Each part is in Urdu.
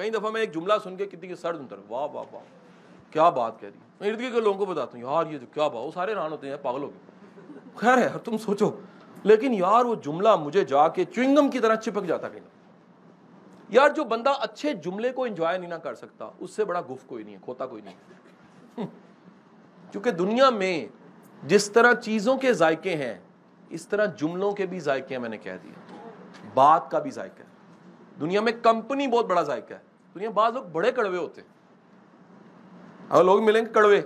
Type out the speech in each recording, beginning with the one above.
کئی دفعہ میں ایک جملہ سن کے کتنی سر دھنتا ہوں، واہ واہ واہ کیا بات کہہ رہی ہے. میں ارد گرد کے لوگوں کو بتاتا ہوں یار یہ کیا بات، وہ سارے حیران ہوتے ہیں پاگل ہو گئے. خیر ہے تم سوچو، لیکن یار وہ جملہ مجھے جا کے چوئنگم کی طرح چپک جاتا کہیں. یار جو بندہ اچھے جملے کو انجوائے نہیں نہ کر سکتا اس سے بڑا گف کوئی نہیں ہے، کھوتا کوئی نہیں ہے. کیونکہ دنیا میں جس طرح چیزوں کے ذائقے ہیں اس طرح جملوں کے بھی ذائقے ہیں. میں نے کہہ دیا بات کا بھی ذائقہ ہے. دنیا میں کمپنی بہت بڑا ذائقہ ہے. دنیا بعض لوگ بڑے کڑوے ہوتے ہیں، اگر لوگ ملیں گے کڑوے،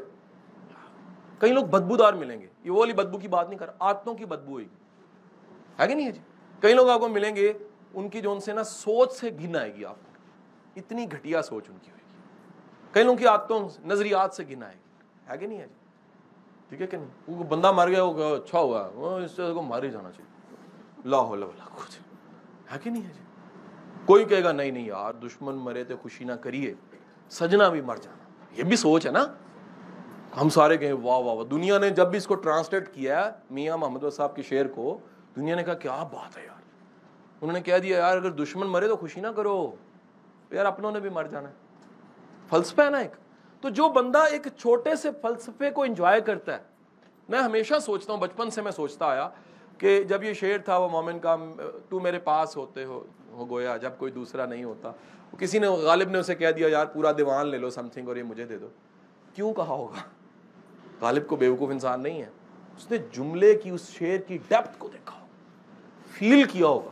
کئی لوگ بدبودار ملیں گے. یہ وہ والی بدبو کی بات نہیں کر رہا، عادتوں کی بدبو ہوگی، ہے کہ نہیں ہے جی. کئی لوگ آپ کو ملیں گے ان کی جو ان سے نا سوچ سے گھن آئے گی، آپ کو اتنی گھٹیا سوچ ان کی ہوگی. کئی لوگوں کی عادتوں نظریات سے گھن آئے گی، ہے کہ نہیں ہے جی. ٹھیک ہے کہ نہیں. وہ بندہ مر گیا وہ اچھا ہوا وہ اس سے کو مار ہی جانا چاہیے، لا حول ولا قوت، ہے کہ نہیں ہے جی. کوئی کہے گا نہیں نہیں یار دشمن مرے تو خوشی نہ کریے، سجنا بھی مر جانا. یہ بھی سوچ ہے نا. ہم سارے کہیں واہ واہ واہ. دنیا نے جب بھی اس کو ٹرانسلیٹ کیا میاں محمد صاحب کے شعر کو، دنیا نے کہا کیا بات ہے یار. انہوں نے کہہ دیا یار اگر دشمن مرے تو خوشی نہ کرو یار، اپنوں نے بھی مر جانا ہے. فلسفہ ہے نا ایک. تو جو بندہ ایک چھوٹے سے فلسفے کو انجوائے کرتا ہے، میں ہمیشہ سوچتا ہوں، بچپن سے میں سوچتا آیا کہ جب یہ شعر تھا وہ مومن کا، تو میرے پاس ہوتے ہو گویا جب کوئی دوسرا نہیں ہوتا، کسی نے غالب نے اسے کہہ دیا یار پورا دیوان لے لو سم تھنگ اور یہ مجھے دے دو. کیوں کہا ہوگا؟ غالب کو بیوقوف انسان نہیں ہے، اس نے جملے کی اس شعر کی ڈیپتھ کو دیکھا ہوگا، فیل کیا ہوگا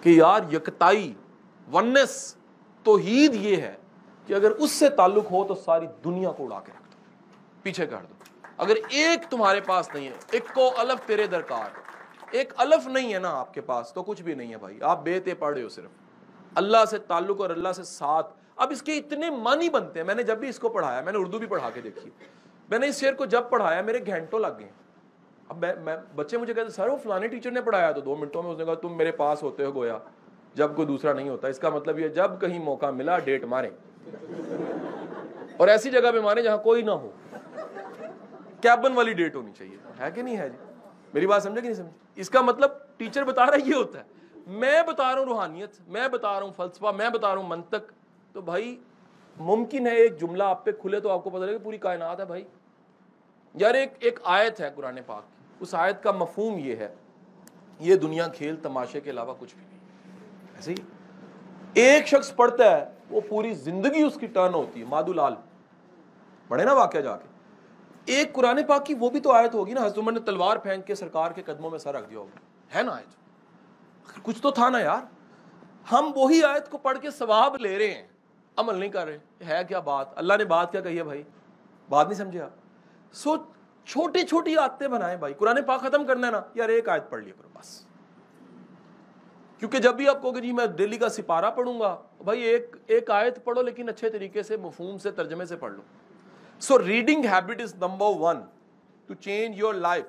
کہ یار یکتائی، ونس، توحید یہ ہے کہ اگر اس سے تعلق ہو تو ساری دنیا کو اڑا کے رکھ دو، پیچھے کر دو. اگر ایک تمہارے پاس نہیں ہے، ایک کو الف تیرے درکار، ایک الف نہیں ہے نا آپ کے پاس تو کچھ بھی نہیں ہے بھائی. آپ بیتے پڑھ رہے ہو صرف اللہ سے تعلق اور اللہ سے ساتھ. اب اس کے اتنے معنی بنتے ہیں. میں نے جب بھی اس کو پڑھایا، میں نے اردو بھی پڑھا کے دیکھی، میں نے اس شعر کو جب پڑھایا میرے گھنٹوں لگ گئے. اب میں بچے مجھے کہتے سر وہ فلانے ٹیچر نے پڑھایا تو 2 منٹوں میں اس نے کہا تم میرے پاس ہوتے ہو گویا جب کوئی دوسرا نہیں ہوتا. اس کا مطلب یہ جب کہیں موقع ملا ڈیٹ ماریں، اور ایسی جگہ پہ ماریں جہاں کوئی نہ ہو. کیبن والی ڈیٹ ہونی چاہیے، ہے کہ نہیں ہے جی. میری بات سمجھے کہ نہیں سمجھے؟ اس کا مطلب ٹیچر بتا رہا ہے یہ ہوتا ہے. میں بتا رہا ہوں روحانیت، میں بتا رہا ہوں فلسفہ، میں بتا رہا ہوں منطق. تو بھائی ممکن ہے ایک جملہ آپ پہ کھلے تو آپ کو پتہ لگے کہ پوری کائنات ہے بھائی. یار ایک آیت ہے قرآن پاک کی، اس آیت کا مفہوم یہ ہے یہ دنیا کھیل تماشے کے علاوہ کچھ بھی نہیں. ایسے ہی ایک شخص پڑھتا ہے وہ پوری زندگی اس کی ٹرن ہوتی ہے. مادو لال پڑھے نا واقعہ جا کے. ایک قرآن پاک کی وہ بھی تو آیت ہوگی نا، حضرت عمر نے تلوار پھینک کے سرکار کے قدموں میں سر رکھ دیا ہوگا، ہے نا آیت. کچھ تو تھا نا یار. ہم وہی آیت کو پڑھ کے ثواب لے رہے ہیں، عمل نہیں کر رہے. ہے کیا بات؟ اللہ نے بات کیا کہی ہے بھائی؟ بات نہیں سمجھے آپ؟ سو چھوٹی چھوٹی عادتیں بنائیں بھائی. قرآن پاک ختم کرنا ہے نا یار ایک آیت پڑھ لیا کرو بس. کیونکہ جب بھی آپ کہو گے جی میں دہلی کا سپارہ پڑھوں گا، بھائی ایک آیت پڑھو لیکن اچھے طریقے سے مفہوم سے ترجمے سے پڑھ لو. So reading habit is number 1 to change your life.